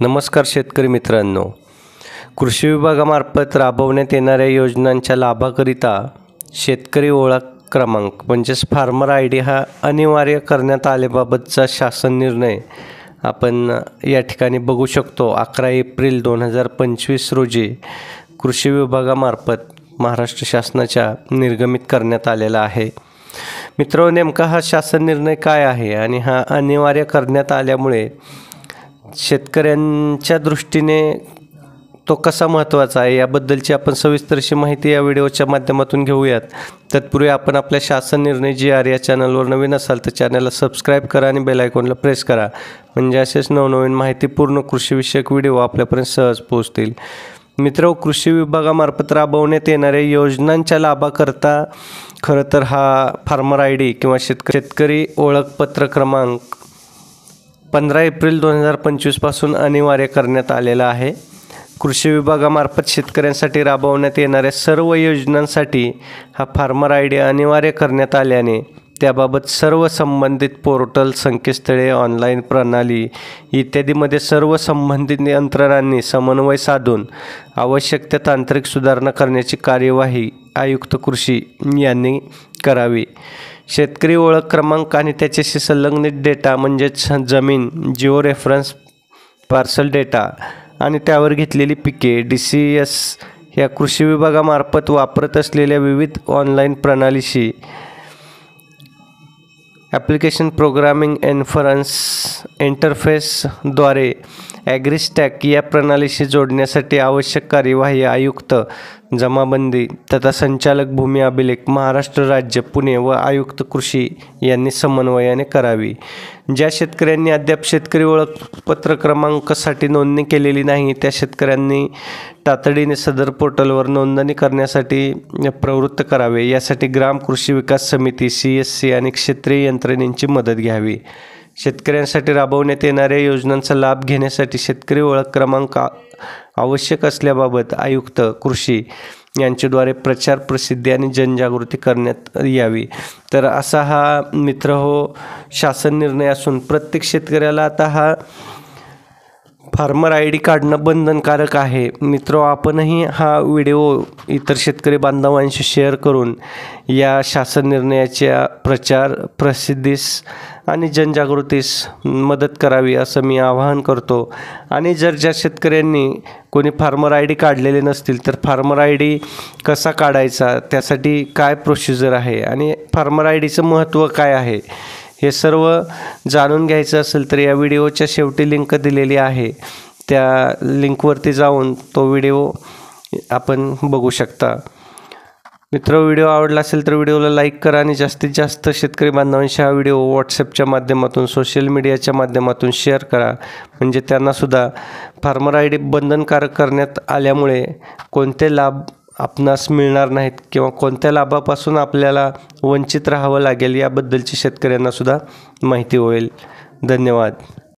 नमस्कार शेतकरी मित्रांनो, कृषी विभागामार्फत राबवण्यात येणाऱ्या योजनांच्या लाभाकरिता शेतकरी ओळख क्रमांक म्हणजेच फार्मर आय डी हा अनिवार्य करण्यात आल्याबाबतचा शासन निर्णय आपण या ठिकाणी बघू शकतो। 11 एप्रिल 2025 रोजी कृषी विभागामार्फत महाराष्ट्र शासनाच्या निर्गमित करण्यात आलेला आहे। मित्रांनो, नेमका हा शासन निर्णय काय आहे आणि हा अनिवार्य करण्यात आल्यामुळे शेतकऱ्यांच्या दृष्टीने तो कसा महत्त्वाचा आहे याबद्दलची आपण सविस्तरशी माहिती या व्हिडिओच्या माध्यमातून घेऊयात। तत्पूर्वी आपण आपल्या शासन निर्णय GR या चॅनलवर नवीन असाल तर चॅनलला सबस्क्राईब करा आणि बेल आयकॉनला प्रेस करा, म्हणजे असेच नवनवीन माहितीपूर्ण कृषीविषयक व्हिडिओ आपल्यापर्यंत सहज पोहोचतील। मित्रांनो, कृषी विभागामार्फत राबवण्यात येणाऱ्या योजनांच्या लाभाकरता खरं तर हा फार्मर आय डी किंवा शेतकरी ओळखपत्र क्रमांक 15 एप्रिल 2025 पासून अनिवार्य करण्यात आलेला आहे। कृषी विभागामार्फत शेतकऱ्यांसाठी राबवण्यात येणाऱ्या सर्व योजनांसाठी हा फार्मर आय डी अनिवार्य करण्यात आल्याने त्याबाबत सर्व संबंधित पोर्टल, संकेतस्थळे, ऑनलाईन प्रणाली इत्यादीमध्ये सर्व संबंधित यंत्रणांनी समन्वय साधून आवश्यक त्या तांत्रिक सुधारणा करण्याची कार्यवाही आयुक्त कृषी यांनी करावी। शेतकरी ओळख क्रमांक आणि त्याच्याशी संलग्नित डेटा म्हणजेच जमीन, जिओ रेफरन्स, पार्सल डेटा आणि त्यावर घेतलेली पिके DCS या कृषी विभागामार्फत वापरत असलेल्या विविध ऑनलाईन प्रणालीशी ॲप्लिकेशन प्रोग्रामिंग इन्फरन्स इंटरफेसद्वारे ॲग्रीस्टॅक या प्रणालीशी जोडण्यासाठी आवश्यक कार्यवाही आयुक्त, जमाबंदी तथा संचालक भूमी अभिलेख, महाराष्ट्र राज्य, पुणे व आयुक्त कृषी यांनी समन्वयाने करावी। ज्या शेतकऱ्यांनी अद्याप शेतकरी ओळखपत्र क्रमांकासाठी नोंदणी केलेली नाही त्या शेतकऱ्यांनी तातडीने सदर पोर्टलवर नोंदणी करण्यासाठी प्रवृत्त करावे। यासाठी ग्राम कृषी विकास समिती CSC आणि क्षेत्रीय यंत्रणेची मदत घ्यावी। शेतकऱ्यांसाठी राबवण्यात येणाऱ्या योजनांचा लाभ घेण्यासाठी शेतकरी ओळख क्रमांक आवश्यक असल्याबाबत आयुक्त कृषी यांच्याद्वारे प्रचार, प्रसिद्धी आणि जनजागृती करण्यात यावी। तर असा हा शासन निर्णय असून प्रत्येक शेतकऱ्याला आता हा फार्मर आय डी काढणं बंधनकारक आहे। आपणही हा व्हिडिओ इतर शेतकरी बांधवांशी शेअर करून या शासन निर्णयाच्या प्रचार, प्रसिद्धीस आणि जनजागृतीस मदत करावी असं मी आवाहन करतो। आणि ज्या शेतकऱ्यांनी कोणी फार्मर आय डी काढलेले नसतील तर फार्मर आय डी कसा काढायचा, त्यासाठी काय प्रोसिजर आहे आणि फार्मर आय डीचं महत्त्व काय आहे हे सर्व जाणून घ्यायचं असेल तर या व्हिडिओच्या शेवटी लिंक दिलेली आहे, त्या लिंकवरती जाऊन तो व्हिडिओ आपण बघू शकता। व्हिडिओ आवडला असेल तर व्हिडिओला लाईक करा आणि जास्तीत जास्त शेतकरी बांधवांशी हा व्हिडिओ व्हॉट्सॲपच्या माध्यमातून, सोशल मीडियाच्या माध्यमातून शेअर करा, म्हणजे त्यांनासुद्धा फार्मर आय डी बंधनकारक करण्यात आल्यामुळे कोणते लाभ आपणास मिळणार नाहीत किंवा कोणत्या लाभापासून आपल्याला वंचित राहावं लागेल याबद्दलची शेतकऱ्यांनासुद्धा माहिती होईल। धन्यवाद।